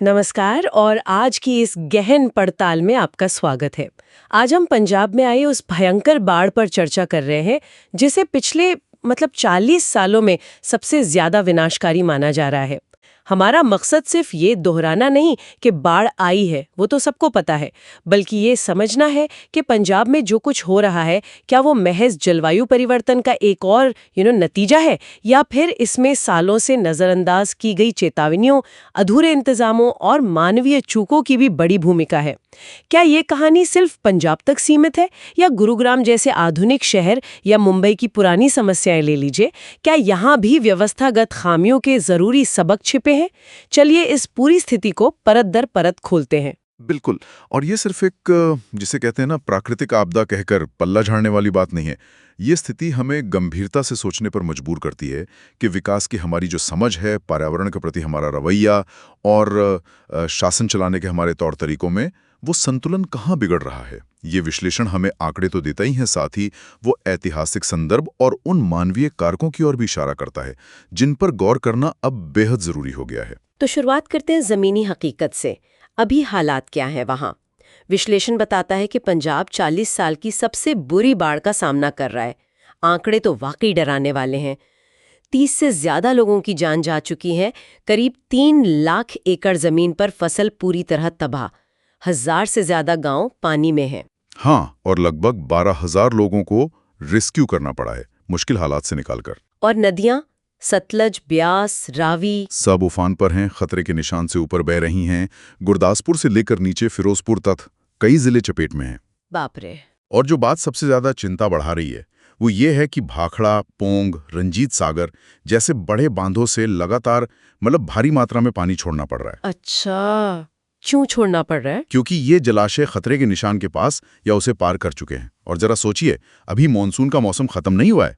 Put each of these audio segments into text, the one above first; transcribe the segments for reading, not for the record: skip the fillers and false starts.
नमस्कार और आज की इस गहन पड़ताल में आपका स्वागत है। आज हम पंजाब में आई उस भयंकर बाढ़ पर चर्चा कर रहे हैं जिसे पिछले 40 सालों में सबसे ज्यादा विनाशकारी माना जा रहा है। हमारा मकसद सिर्फ ये दोहराना नहीं कि बाढ़ आई है, वो तो सबको पता है, बल्कि ये समझना है कि पंजाब में जो कुछ हो रहा है क्या वो महज जलवायु परिवर्तन का एक और नतीजा है या फिर इसमें सालों से नजरअंदाज की गई चेतावनियों, अधूरे इंतजामों और मानवीय चूकों की भी बड़ी भूमिका है। क्या ये कहानी सिर्फ पंजाब तक सीमित है या गुरुग्राम जैसे आधुनिक शहर या मुंबई की पुरानी समस्याएं ले लीजिए, क्या यहाँ भी व्यवस्थागत खामियों के जरूरी सबक छिपे हैं? चलिए इस पूरी स्थिति को परत दर परत खोलते हैं। बिल्कुल। और ये सिर्फ एक जिसे कहते हैं ना प्राकृतिक आपदा कहकर पल्ला झाड़ने वाली बात नहीं है। ये स्थिति हमें गंभीरता से सोचने पर मजबूर करती है कि विकास की हमारी जो समझ है, पर्यावरण के प्रति हमारा रवैया और शासन चलाने के हमारे तौर तरीकों में वो संतुलन कहाँ बिगड़ रहा है। ये विश्लेषण हमें आंकड़े तो देता ही है, साथ ही वो ऐतिहासिक संदर्भ और उन मानवीय कारकों की ओर भी इशारा करता है जिन पर गौर करना अब बेहद जरूरी हो गया है। तो शुरुआत करते हैं जमीनी हकीकत से। अभी हालात क्या है वहां? विश्लेषण बताता है कि पंजाब 40 साल की सबसे बुरी बाढ़ का सामना कर रहा है। आंकड़े तो वाकई डराने वाले हैं। 30 से ज्यादा लोगों की जान जा चुकी है। करीब 3 लाख एकड़ जमीन पर फसल पूरी तरह तबाह। 1000 से ज्यादा गांव पानी में हैं। हाँ, और लगभग 12,000 लोगों को रेस्क्यू करना पड़ा है, मुश्किल हालात से निकालकर। और नदियां सतलज, ब्यास, रावी सब उफान पर हैं, खतरे के निशान से ऊपर बह रही हैं। गुरदासपुर से लेकर नीचे फिरोजपुर तक कई जिले चपेट में हैं। बाप रे। और जो बात सबसे ज्यादा चिंता बढ़ा रही है वो ये है कि भाखड़ा, पोंग, रंजीत सागर जैसे बड़े बांधों से लगातार भारी मात्रा में पानी छोड़ना पड़ रहा है। अच्छा, क्यों छोड़ना पड़ रहा है? क्योंकि ये जलाशय खतरे के निशान के पास या उसे पार कर चुके हैं। और जरा सोचिए, अभी मॉनसून का मौसम खत्म नहीं हुआ है,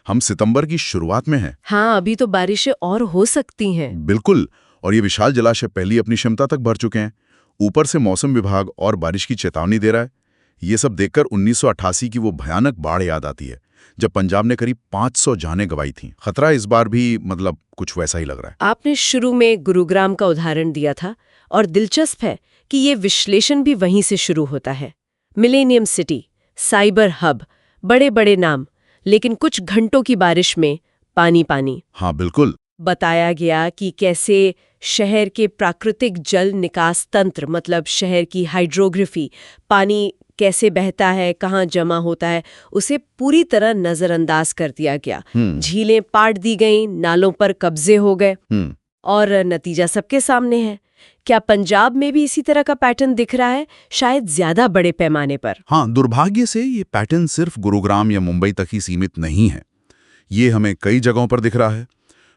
हम सितंबर की शुरुआत में हैं। हाँ, अभी तो बारिशें और हो सकती हैं। बिल्कुल। और ये विशाल जलाशय पहली अपनी क्षमता तक भर चुके हैं। ऊपर से मौसम विभाग और बारिश की चेतावनी दे रहा है। ये सब देखकर 1988 की वो भयानक बाढ़ याद आती है, जब पंजाब ने करीब 500 जानें गंवाई थीं। खतरा इस बार भी कुछ वैसा ही लग रहा है। आपने शुरू में गुरुग्राम का उदाहरण दिया था और दिलचस्प है कि ये विश्लेषण भी वहीं से शुरू होता है। मिलेनियम सिटी, साइबर हब, बड़े बड़े नाम, लेकिन कुछ घंटों की बारिश में पानी पानी। हाँ बिल्कुल। बताया गया कि कैसे शहर के प्राकृतिक जल निकास तंत्र, शहर की हाइड्रोग्राफी, पानी कैसे बहता है, कहाँ जमा होता है, उसे पूरी तरह नजरअंदाज कर दिया गया। झीलें पाट दी गईं, नालों पर कब्जे हो गए और नतीजा सबके सामने है। क्या पंजाब में भी इसी तरह का पैटर्न दिख रहा है? शायद ज्यादा बड़े पैमाने पर। हाँ, दुर्भाग्य से ये पैटर्न सिर्फ गुरुग्राम या मुंबई तक ही सीमित नहीं है। ये हमें कई जगहों पर दिख रहा है।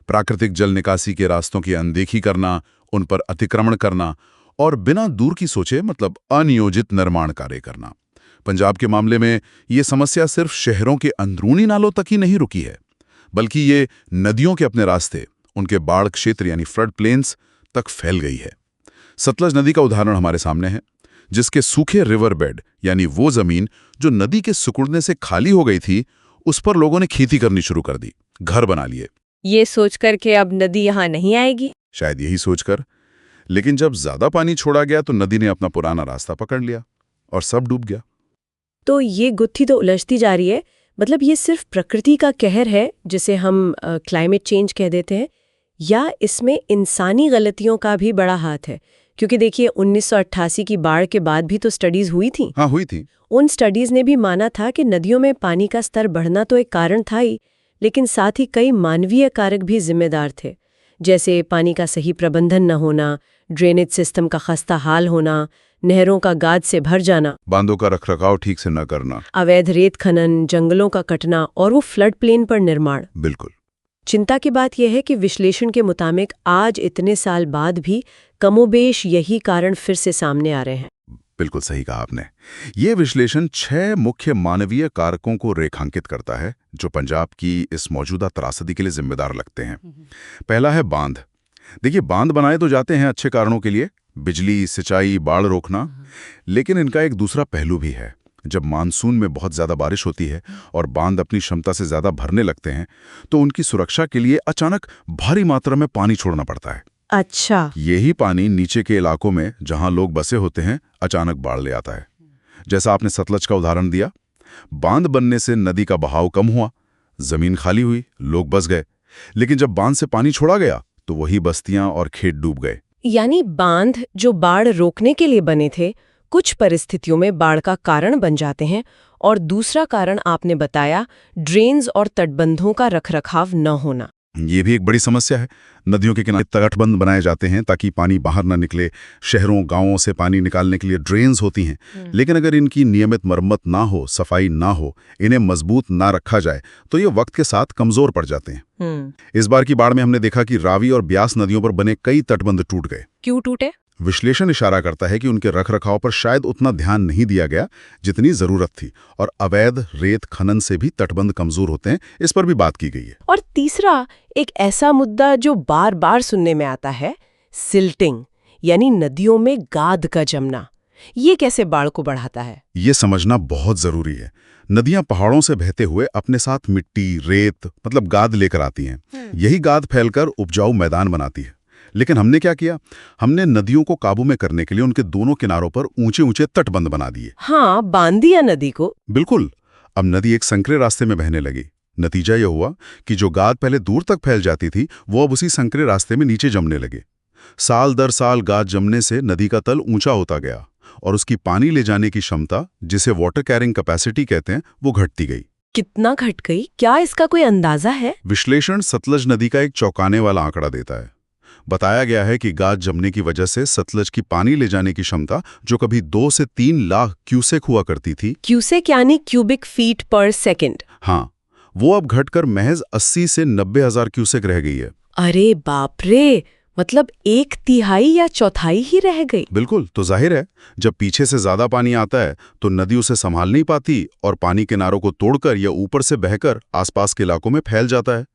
प्राकृतिक जल निकासी के रास्तों की अनदेखी करना, उन पर अतिक्रमण करना और बिना दूर की सोचे अनियोजित निर्माण कार्य करना। पंजाब के मामले में ये समस्या सिर्फ शहरों के अंदरूनी नालों तक ही नहीं रुकी है, बल्कि ये नदियों के अपने रास्ते, उनके बाढ़ क्षेत्र यानी फ्लड प्लेन्स तक फैल गई है। सतलज नदी का उदाहरण हमारे सामने है, जिसके सूखे रिवर बेड यानी वो जमीन जो नदी के सिकुड़ने से खाली हो गई थी, उस पर लोगों ने खेती करनी शुरू कर दी, घर बना लिए। ये सोचकर कि अब नदी यहाँ नहीं आएगी, शायद यही सोचकर। लेकिन जब ज्यादा पानी छोड़ा गया तो नदी ने अपना पुराना रास्ता पकड़ लिया और सब डूब गया। तो ये गुत्थी तो उलझती जा रही है। ये सिर्फ प्रकृति का कहर है, जिसे हम क्लाइमेट चेंज कह देते हैं, या इसमें इंसानी गलतियों का भी बड़ा हाथ है? क्योंकि देखिए, 1988 की बाढ़ के बाद भी तो स्टडीज हुई थी। हाँ, हुई थी। उन स्टडीज ने भी माना था कि नदियों में पानी का स्तर बढ़ना तो एक कारण था ही, लेकिन साथ ही कई मानवीय कारक भी जिम्मेदार थे, जैसे पानी का सही प्रबंधन न होना, ड्रेनेज सिस्टम का खस्ता हाल होना, नहरों का गाद से भर जाना, बांधों का रखरखाव ठीक से न करना, अवैध रेत खनन, जंगलों का कटना और वो फ्लड प्लेन पर निर्माण। बिल्कुल। चिंता की बात यह है कि विश्लेषण के मुताबिक आज इतने साल बाद भी कमोबेश यही कारण फिर से सामने आ रहे हैं। बिल्कुल सही कहा आपने। ये विश्लेषण 6 मुख्य मानवीय कारकों को रेखांकित करता है जो पंजाब की इस मौजूदा त्रासदी के लिए जिम्मेदार लगते हैं। पहला है बांध। देखिए, बांध बनाए तो जाते हैं अच्छे कारणों के लिए, बिजली, सिंचाई, बाढ़ रोकना, लेकिन इनका एक दूसरा पहलू भी है। जब मानसून में बहुत ज़्यादा बारिश होती है और बांध अपनी क्षमता से ज़्यादा भरने लगते हैं तो उनकी सुरक्षा के लिए अचानक भारी मात्रा में पानी छोड़ना पड़ता है। अच्छा। यही पानी नीचे के इलाकों में जहां लोग बसे होते हैं अचानक बाढ़ ले आता है। जैसा आपने सतलज का उदाहरण दिया, बांध बनने से नदी का बहाव कम हुआ, जमीन खाली हुई, लोग बस गए। लेकिन जब बांध से पानी छोड़ा गया तो वही बस्तियां और खेत डूब गए। यानी बांध जो बाढ़ रोकने के लिए बने थे, कुछ परिस्थितियों में बाढ़ का कारण बन जाते हैं। और दूसरा कारण आपने बताया, ड्रेन्स और तटबंधों का रखरखाव न होना। ये भी एक बड़ी समस्या है। नदियों के किनारे तटबंध बनाए जाते हैं ताकि पानी बाहर न निकले। शहरों गांवों से पानी निकालने के लिए ड्रेन्स होती हैं, लेकिन अगर इनकी नियमित मरम्मत ना हो, सफाई ना हो, इन्हें मजबूत ना रखा जाए तो ये वक्त के साथ कमजोर पड़ जाते हैं। इस बार की बाढ़ में हमने देखा कि रावी और ब्यास नदियों पर बने कई तटबंध टूट गए। क्यों टूटे? विश्लेषण इशारा करता है कि उनके रखरखाव पर शायद उतना ध्यान नहीं दिया गया जितनी जरूरत थी, और अवैध रेत खनन से भी तटबंध कमजोर होते हैं, इस पर भी बात की गई है। और तीसरा, एक ऐसा मुद्दा जो बार बार सुनने में आता है, सिल्टिंग, यानी नदियों में गाद का जमना। ये कैसे बाढ़ को बढ़ाता है? ये समझना बहुत जरूरी है। नदियां पहाड़ों से बहते हुए अपने साथ मिट्टी, रेत मतलब गाद लेकर आती हैं। यही गाद फैलकर उपजाऊ मैदान बनाती है। लेकिन हमने क्या किया? हमने नदियों को काबू में करने के लिए उनके दोनों किनारों पर ऊंचे ऊंचे तटबंध बना दिए। हाँ, बांध दिया नदी को। बिल्कुल। अब नदी एक संकरे रास्ते में बहने लगी। नतीजा यह हुआ कि जो गाद पहले दूर तक फैल जाती थी, वो अब उसी संकरे रास्ते में नीचे जमने लगे। साल दर साल गाद जमने से नदी का तल ऊंचा होता गया और उसकी पानी ले जाने की क्षमता, जिसे वाटर कैरिंग कैपेसिटी कहते हैं, वो घटती गई। कितना घट गई? क्या इसका कोई अंदाजा है? विश्लेषण सतलज नदी का एक चौंकाने वाला आंकड़ा देता है। बताया गया है कि गाद जमने की वजह से सतलज की पानी ले जाने की क्षमता, जो कभी 2 से 3 लाख क्यूसेक हुआ करती थी, क्यूसेक यानी क्यूबिक फीट पर सेकंड, हाँ, वो अब घटकर महज 80 से 90 हजार क्यूसेक रह गई है। अरे बाप रे, मतलब 1/3 या 1/4 ही रह गई। बिल्कुल। तो जाहिर है, जब पीछे से ज्यादा पानी आता है तो नदी उसे संभाल नहीं पाती और पानी किनारों को तोड़कर या ऊपर से बहकर आसपास के इलाकों में फैल जाता है।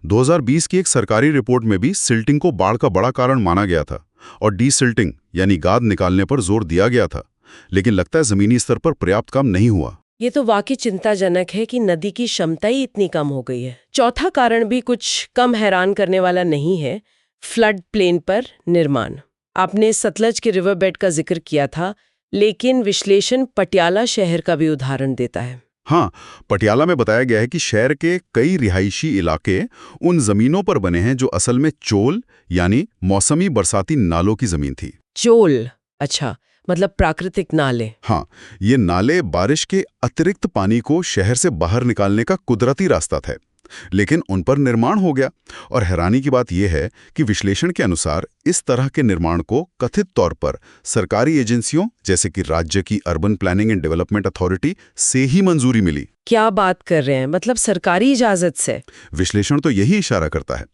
2020 की एक सरकारी रिपोर्ट में भी सिल्टिंग को बाढ़ का बड़ा कारण माना गया था और डीसिल्टिंग यानी गाद निकालने पर जोर दिया गया था। लेकिन लगता है जमीनी स्तर पर पर्याप्त काम नहीं हुआ। ये तो वाकई चिंताजनक है कि नदी की क्षमता ही इतनी कम हो गई है। चौथा कारण भी कुछ कम हैरान करने वाला नहीं है, फ्लड प्लेन पर निर्माण। आपने सतलज के रिवर बेड का जिक्र किया था, लेकिन विश्लेषण पटियाला शहर का भी उदाहरण देता है। हाँ, पटियाला में बताया गया है कि शहर के कई रिहायशी इलाके उन जमीनों पर बने हैं जो असल में चोल यानी मौसमी बरसाती नालों की जमीन थी। चोल, अच्छा, मतलब प्राकृतिक नाले। हाँ, ये नाले बारिश के अतिरिक्त पानी को शहर से बाहर निकालने का कुदरती रास्ता था, लेकिन उन पर निर्माण हो गया। और हैरानी की बात यह है कि विश्लेषण के अनुसार इस तरह के निर्माण को कथित तौर पर सरकारी एजेंसियों जैसे कि राज्य की urban planning and development authority से ही मंजूरी मिली। क्या बात कर रहे हैं? मतलब सरकारी इजाजत से? विश्लेषण तो यही इशारा करता है।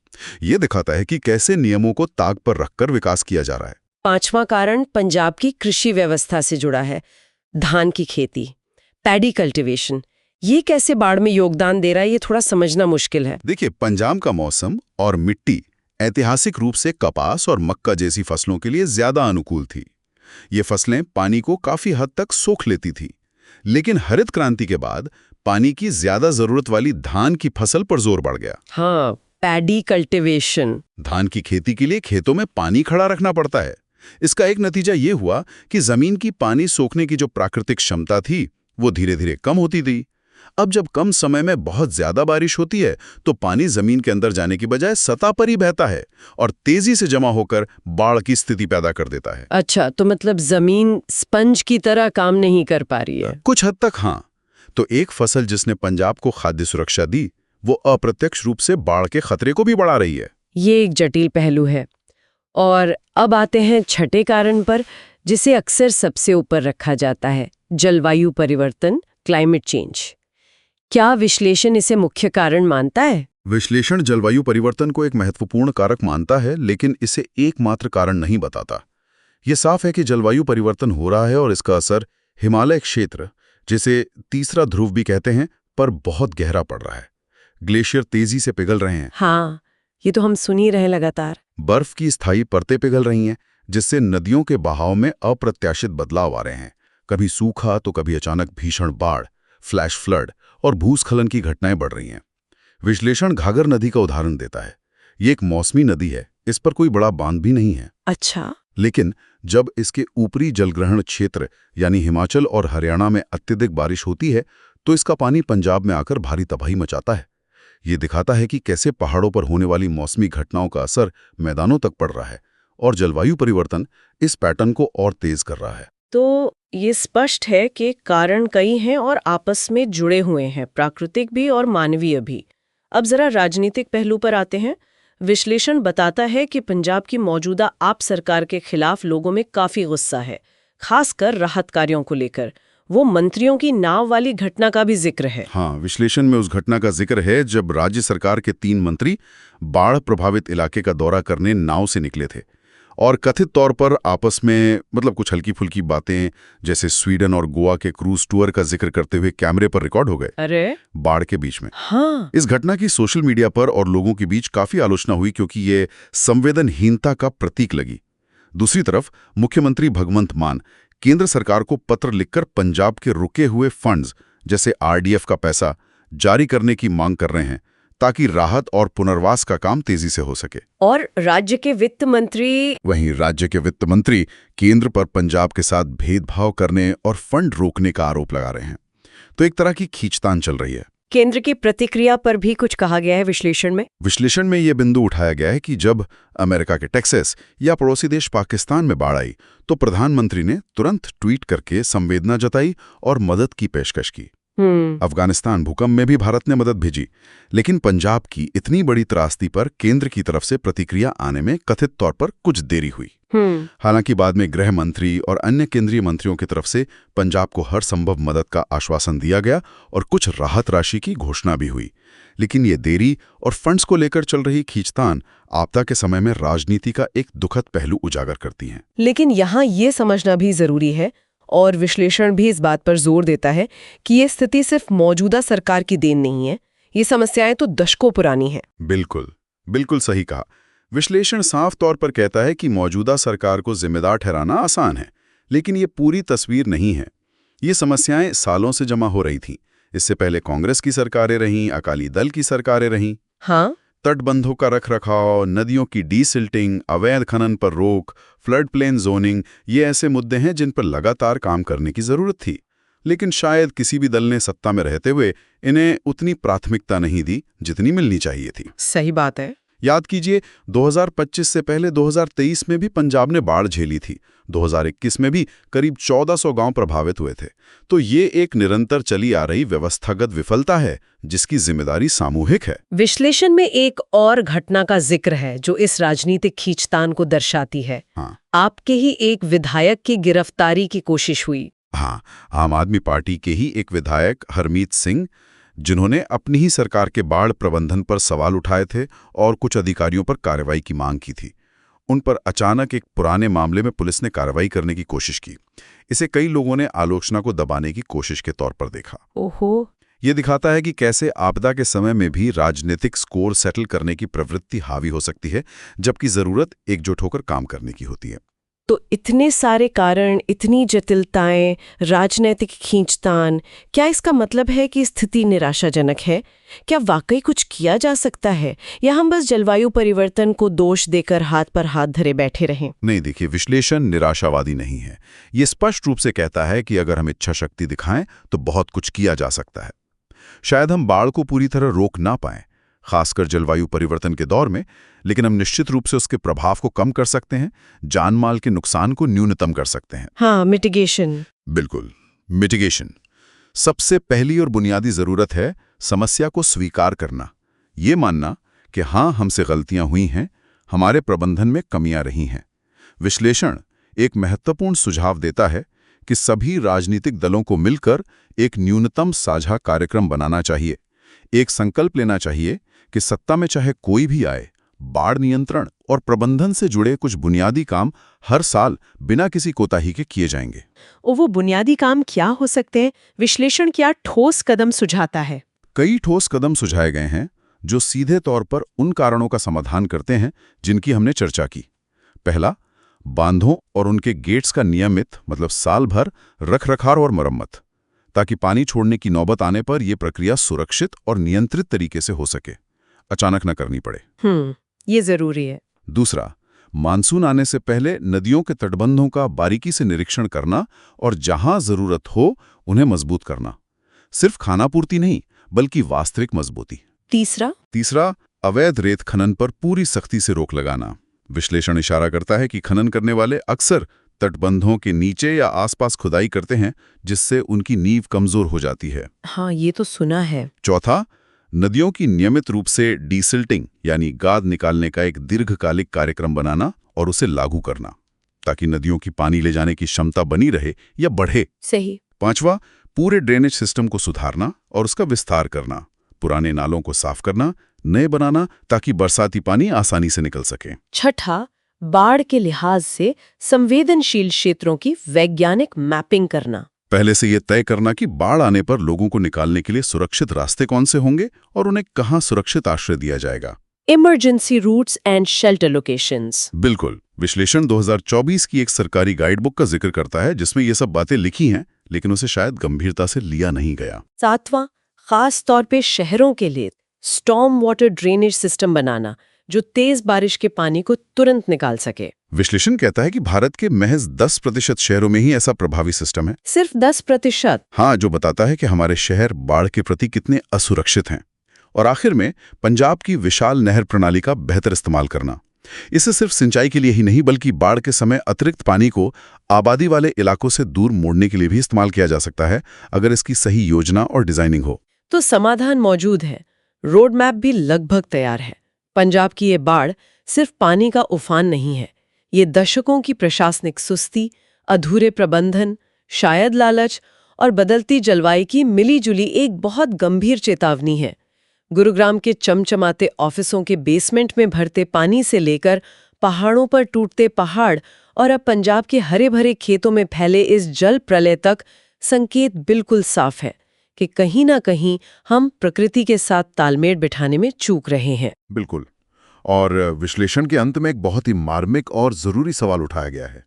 ये दिखाता है कि कैसे नियमों को ताक पर रखकर विकास किया जा रहा है। 5वां कारण पंजाब की कृषि व्यवस्था से जुड़ा है। धान की खेती, पैडी कल्टीवेशन, ये कैसे बाढ़ में योगदान दे रहा है, ये थोड़ा समझना मुश्किल है। देखिए, पंजाब का मौसम और मिट्टी ऐतिहासिक रूप से कपास और मक्का जैसी फसलों के लिए ज्यादा अनुकूल थी। ये फसलें पानी को काफी हद तक सोख लेती थी। लेकिन हरित क्रांति के बाद पानी की ज्यादा जरूरत वाली धान की फसल पर जोर बढ़ गया। हाँ, पैडी कल्टीवेशन। धान की खेती के लिए खेतों में पानी खड़ा रखना पड़ता है। इसका एक नतीजा ये हुआ कि जमीन की पानी सोखने की जो प्राकृतिक क्षमता थी, वो धीरे धीरे कम होती थी। अब जब कम समय में बहुत ज्यादा बारिश होती है तो पानी जमीन के अंदर जाने की बजाय सतह पर ही बहता है और तेजी से जमा होकर बाढ़ की स्थिति पैदा कर देता है। अच्छा, तो मतलब जमीन स्पंज की तरह काम नहीं कर पा रही है। कुछ हद तक हाँ। तो एक फसल जिसने पंजाब को खाद्य सुरक्षा दी, वो अप्रत्यक्ष रूप से बाढ़ के खतरे को भी बढ़ा रही है। ये एक जटिल पहलू है। और अब आते हैं छठे कारण पर, जिसे अक्सर सबसे ऊपर रखा जाता है, जलवायु परिवर्तन, क्लाइमेट चेंज। क्या विश्लेषण इसे मुख्य कारण मानता है? विश्लेषण जलवायु परिवर्तन को एक महत्वपूर्ण कारक मानता है, लेकिन इसे एकमात्र कारण नहीं बताता। ये साफ है कि जलवायु परिवर्तन हो रहा है और इसका असर हिमालय क्षेत्र, जिसे तीसरा ध्रुव भी कहते हैं, पर बहुत गहरा पड़ रहा है। ग्लेशियर तेजी से पिघल रहे हैं। हाँ, ये तो हम सुन ही रहे लगातार। बर्फ की स्थायी परतें पिघल रही हैं, जिससे नदियों के बहाव में अप्रत्याशित बदलाव आ रहे हैं। कभी सूखा तो कभी अचानक भीषण बाढ़, फ्लैश फ्लड और भूस्खलन की घटनाएं बढ़ रही हैं। विश्लेषण घाघर नदी का उदाहरण देता है। ये एक मौसमी नदी है, इस पर कोई बड़ा बांध भी नहीं है। अच्छा। लेकिन जब इसके ऊपरी जलग्रहण क्षेत्र यानी हिमाचल और हरियाणा में अत्यधिक बारिश होती है तो इसका पानी पंजाब में आकर भारी तबाही मचाता है। ये दिखाता है कि कैसे पहाड़ों पर होने वाली मौसमी घटनाओं का असर मैदानों तक पड़ रहा है और जलवायु परिवर्तन इस पैटर्न को और तेज कर रहा है। तो ये स्पष्ट है कि कारण कई हैं और आपस में जुड़े हुए हैं, प्राकृतिक भी और मानवीय भी। अब जरा राजनीतिक पहलू पर आते हैं। विश्लेषण बताता है कि पंजाब की मौजूदा आप सरकार के खिलाफ लोगों में काफी गुस्सा है, खासकर राहत कार्यों को लेकर। वो मंत्रियों की नाव वाली घटना का भी जिक्र है। हाँ, विश्लेषण में उस घटना का जिक्र है जब राज्य सरकार के 3 मंत्री बाढ़ प्रभावित इलाके का दौरा करने नाव से निकले थे और कथित तौर पर आपस में कुछ हल्की फुल्की बातें जैसे स्वीडन और गोवा के क्रूज टूर का जिक्र करते हुए कैमरे पर रिकॉर्ड हो गए। अरे बाढ़ के बीच में। हाँ। इस घटना की सोशल मीडिया पर और लोगों के बीच काफी आलोचना हुई क्योंकि ये संवेदनहीनता का प्रतीक लगी। दूसरी तरफ मुख्यमंत्री भगवंत मान केंद्र सरकार को पत्र लिखकर पंजाब के रुके हुए फंड्स जैसे आरडीएफ का पैसा जारी करने की मांग कर रहे हैं ताकि राहत और पुनर्वास का काम तेजी से हो सके। और राज्य के वित्त मंत्री केंद्र पर पंजाब के साथ भेदभाव करने और फंड रोकने का आरोप लगा रहे हैं। तो एक तरह की खींचतान चल रही है। केंद्र की प्रतिक्रिया पर भी कुछ कहा गया है विश्लेषण में यह बिंदु उठाया गया है कि जब अमेरिका के टेक्सास या पड़ोसी देश पाकिस्तान में बाढ़ आई तो प्रधानमंत्री ने तुरंत ट्वीट करके संवेदना जताई और मदद की पेशकश की। अफगानिस्तान भूकंप में भी भारत ने मदद भेजी, लेकिन पंजाब की इतनी बड़ी त्रासदी पर केंद्र की तरफ से प्रतिक्रिया आने में कथित तौर पर कुछ देरी हुई। हालांकि बाद में गृह मंत्री और अन्य केंद्रीय मंत्रियों की तरफ से पंजाब को हर संभव मदद का आश्वासन दिया गया और कुछ राहत राशि की घोषणा भी हुई। लेकिन ये देरी और फंड्स को लेकर चल रही खींचतान आपदा के समय में राजनीति का एक दुखद पहलू उजागर करती हैं। लेकिन यहाँ ये समझना भी जरूरी है और विश्लेषण भी इस बात पर जोर देता है कि ये स्थिति सिर्फ मौजूदा सरकार की देन नहीं है, ये समस्याएं तो दशकों पुरानी हैं। बिल्कुल सही कहा। विश्लेषण साफ तौर पर कहता है कि मौजूदा सरकार को जिम्मेदार ठहराना आसान है, लेकिन ये पूरी तस्वीर नहीं है। ये समस्याएं सालों से जमा हो रही थीं। इससे पहले कांग्रेस की सरकारें रहीं, अकाली दल की सरकारें रहीं। हाँ, तटबंधों का रखरखाव, नदियों की डीसिल्टिंग, अवैध खनन पर रोक, फ्लड प्लेन जोनिंग, ये ऐसे मुद्दे हैं जिन पर लगातार काम करने की जरूरत थी। लेकिन शायद किसी भी दल ने सत्ता में रहते हुए इन्हें उतनी प्राथमिकता नहीं दी जितनी मिलनी चाहिए थी। सही बात है। याद कीजिए, 2025 से पहले 2023 में भी पंजाब ने बाढ़ झेली थी। 2021 में भी करीब 1400 गांव प्रभावित हुए थे। तो ये एक निरंतर चली आ रही व्यवस्थागत विफलता है जिसकी जिम्मेदारी सामूहिक है। विश्लेषण में एक और घटना का जिक्र है जो इस राजनीतिक खींचतान को दर्शाती है। हाँ। आपके ही एक विधायक की गिरफ्तारी की कोशिश हुई। हाँ, आम आदमी पार्टी के ही एक विधायक हरमीत सिंह, जिन्होंने अपनी ही सरकार के बाढ़ प्रबंधन पर सवाल उठाए थे और कुछ अधिकारियों पर कार्रवाई की मांग की थी। उन पर अचानक एक पुराने मामले में पुलिस ने कार्रवाई करने की कोशिश की। इसे कई लोगों ने आलोचना को दबाने की कोशिश के तौर पर देखा। ओहो। ये दिखाता है कि कैसे आपदा के समय में भी राजनीतिक स्कोर सेटल करने की प्रवृत्ति हावी हो सकती है, जबकि जरूरत एकजुट होकर काम करने की होती है। तो इतने सारे कारण, इतनी जटिलताएं, राजनीतिक खींचतान, क्या इसका मतलब है कि स्थिति निराशाजनक है? क्या वाकई कुछ किया जा सकता है या हम बस जलवायु परिवर्तन को दोष देकर हाथ पर हाथ धरे बैठे रहें? नहीं, देखिए, विश्लेषण निराशावादी नहीं है। ये स्पष्ट रूप से कहता है कि अगर हम इच्छा शक्ति दिखाएं तो बहुत कुछ किया जा सकता है। शायद हम बाढ़ को पूरी तरह रोक ना पाएं, खासकर जलवायु परिवर्तन के दौर में, लेकिन हम निश्चित रूप से उसके प्रभाव को कम कर सकते हैं, जान माल के नुकसान को न्यूनतम कर सकते हैं। हाँ, मिटिगेशन। बिल्कुल, मिटिगेशन। सबसे पहली और बुनियादी जरूरत है समस्या को स्वीकार करना। ये मानना कि हाँ, हमसे गलतियां हुई हैं, हमारे प्रबंधन में कमियां रही हैं। विश्लेषण एक महत्वपूर्ण सुझाव देता है कि सभी राजनीतिक दलों को मिलकर एक न्यूनतम साझा कार्यक्रम बनाना चाहिए। एक संकल्प लेना चाहिए कि सत्ता में चाहे कोई भी आए, बाढ़ नियंत्रण और प्रबंधन से जुड़े कुछ बुनियादी काम हर साल बिना किसी कोताही के किए जाएंगे। और वो बुनियादी काम क्या हो सकते हैं? विश्लेषण क्या ठोस कदम सुझाता है? कई ठोस कदम सुझाए गए हैं जो सीधे तौर पर उन कारणों का समाधान करते हैं जिनकी हमने चर्चा की। पहला, बांधों और उनके गेट्स का नियमित साल भर रखरखाव और मरम्मत, ताकि पानी छोड़ने की नौबत आने पर यह प्रक्रिया सुरक्षित और नियंत्रित तरीके से हो सके, अचानक न करनी पड़े। ये जरूरी है। दूसरा, मानसून आने से पहले नदियों के तटबंधों का बारीकी से निरीक्षण करना और जहां जरूरत हो उन्हें मजबूत करना। सिर्फ खानापूर्ति नहीं, बल्कि वास्तविक मजबूती। तीसरा, अवैध रेत खनन पर पूरी सख्ती से रोक लगाना। विश्लेषण इशारा करता है कि खनन करने वाले अक्सर तटबंधों के नीचे या आसपास खुदाई करते हैं, जिससे उनकी नींव कमजोर हो जाती है। हाँ, ये तो सुना है। चौथा, नदियों की नियमित रूप से डीसिल्टिंग यानी गाद निकालने का एक दीर्घकालिक कार्यक्रम बनाना और उसे लागू करना, ताकि नदियों की पानी ले जाने की क्षमता बनी रहे या बढ़े। सही। पांचवा, पूरे ड्रेनेज सिस्टम को सुधारना और उसका विस्तार करना, पुराने नालों को साफ करना, नए बनाना, ताकि बरसाती पानी आसानी से निकल सके। छठा, बाढ़ के लिहाज से संवेदनशील क्षेत्रों की वैज्ञानिक मैपिंग करना। पहले से ये तय करना कि बाढ़ आने पर लोगों को निकालने के लिए सुरक्षित रास्ते कौन से होंगे और उन्हें कहाँ सुरक्षित आश्रय दिया जाएगा। Emergency routes and shelter locations. बिल्कुल। विश्लेषण 2024 की एक सरकारी गाइडबुक का जिक्र करता है, जिसमें ये सब बातें लिखी हैं, लेकिन उसे शायद गंभीरता से लिया नहीं गया। सातवां, खास तौर पे शहरों के लिए स्टॉर्म वाटर ड्रेनेज सिस्टम बनाना, जो तेज बारिश के पानी को तुरंत निकाल सके। विश्लेषण कहता है कि भारत के महज 10% शहरों में ही ऐसा प्रभावी सिस्टम है। सिर्फ 10%? हाँ, जो बताता है कि हमारे शहर बाढ़ के प्रति कितने असुरक्षित हैं। और आखिर में पंजाब की विशाल नहर प्रणाली का बेहतर इस्तेमाल करना। इसे सिर्फ सिंचाई के लिए ही नहीं, बल्कि बाढ़ के समय अतिरिक्त पानी को आबादी वाले इलाकों से दूर मोड़ने के लिए भी इस्तेमाल किया जा सकता है, अगर इसकी सही योजना और डिजाइनिंग हो। तो समाधान मौजूद है, रोड मैप भी लगभग तैयार है। पंजाब की ये बाढ़ सिर्फ पानी का उफान नहीं है, ये दशकों की प्रशासनिक सुस्ती, अधूरे प्रबंधन, शायद लालच और बदलती जलवायु की मिली-जुली एक बहुत गंभीर चेतावनी है। गुरुग्राम के चमचमाते ऑफिसों के बेसमेंट में भरते पानी से लेकर पहाड़ों पर टूटते पहाड़ और अब पंजाब के हरे भरे खेतों में फैले इस जल प्रलय तक, संकेत बिल्कुल साफ है कि कहीं ना कहीं हम प्रकृति के साथ तालमेल बिठाने में चूक रहे हैं। बिल्कुल। और विश्लेषण के अंत में एक बहुत ही मार्मिक और जरूरी सवाल उठाया गया है।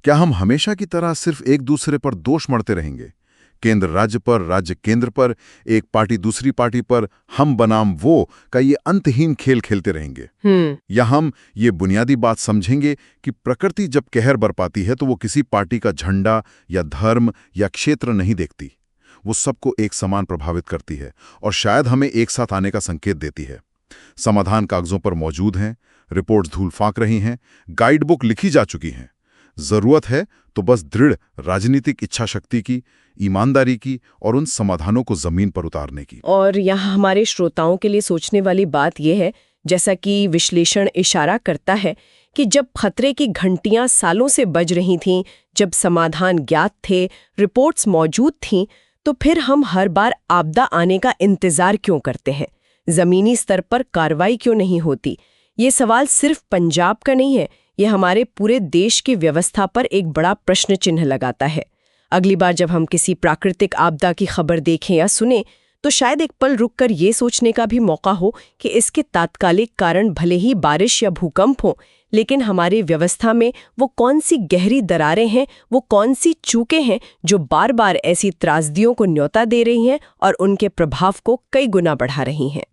क्या हम हमेशा की तरह सिर्फ एक दूसरे पर दोष मढ़ते रहेंगे? केंद्र राज्य पर, राज्य केंद्र पर, एक पार्टी दूसरी पार्टी पर, हम बनाम वो का ये अंतहीन खेल खेलते रहेंगे? या हम ये बुनियादी बात समझेंगे कि प्रकृति जब कहर बरपाती है तो वो किसी पार्टी का झंडा या धर्म या क्षेत्र नहीं देखती, वो सबको एक समान प्रभावित करती है और शायद हमें एक साथ आने का संकेत देती है। समाधान कागजों पर मौजूद हैं, रिपोर्ट्स धूल फांक रही हैं, गाइडबुक लिखी जा चुकी हैं। जरूरत है तो बस दृढ़ राजनीतिक इच्छा शक्ति की, ईमानदारी की और उन समाधानों को जमीन पर उतारने की। और यहाँ हमारे श्रोताओं के लिए सोचने वाली बात यह है, जैसा कि विश्लेषण इशारा करता है कि जब खतरे की घंटियां सालों से बज रही थीं, जब समाधान ज्ञात थे, रिपोर्ट्स मौजूद थीं, तो फिर हम हर बार आपदा आने का इंतजार क्यों करते हैं? जमीनी स्तर पर कार्रवाई क्यों नहीं होती? ये सवाल सिर्फ पंजाब का नहीं है, ये हमारे पूरे देश की व्यवस्था पर एक बड़ा प्रश्न चिन्ह लगाता है। अगली बार जब हम किसी प्राकृतिक आपदा की खबर देखें या सुने, तो शायद एक पल रुककर ये सोचने का भी मौका हो कि इसके तात्कालिक कारण भले ही बारिश या भूकंप हो, लेकिन हमारी व्यवस्था में वो कौन सी गहरी दरारें हैं, वो कौन सी चूकें हैं जो बार बार ऐसी त्रासदियों को न्योता दे रही हैं और उनके प्रभाव को कई गुना बढ़ा रही हैं।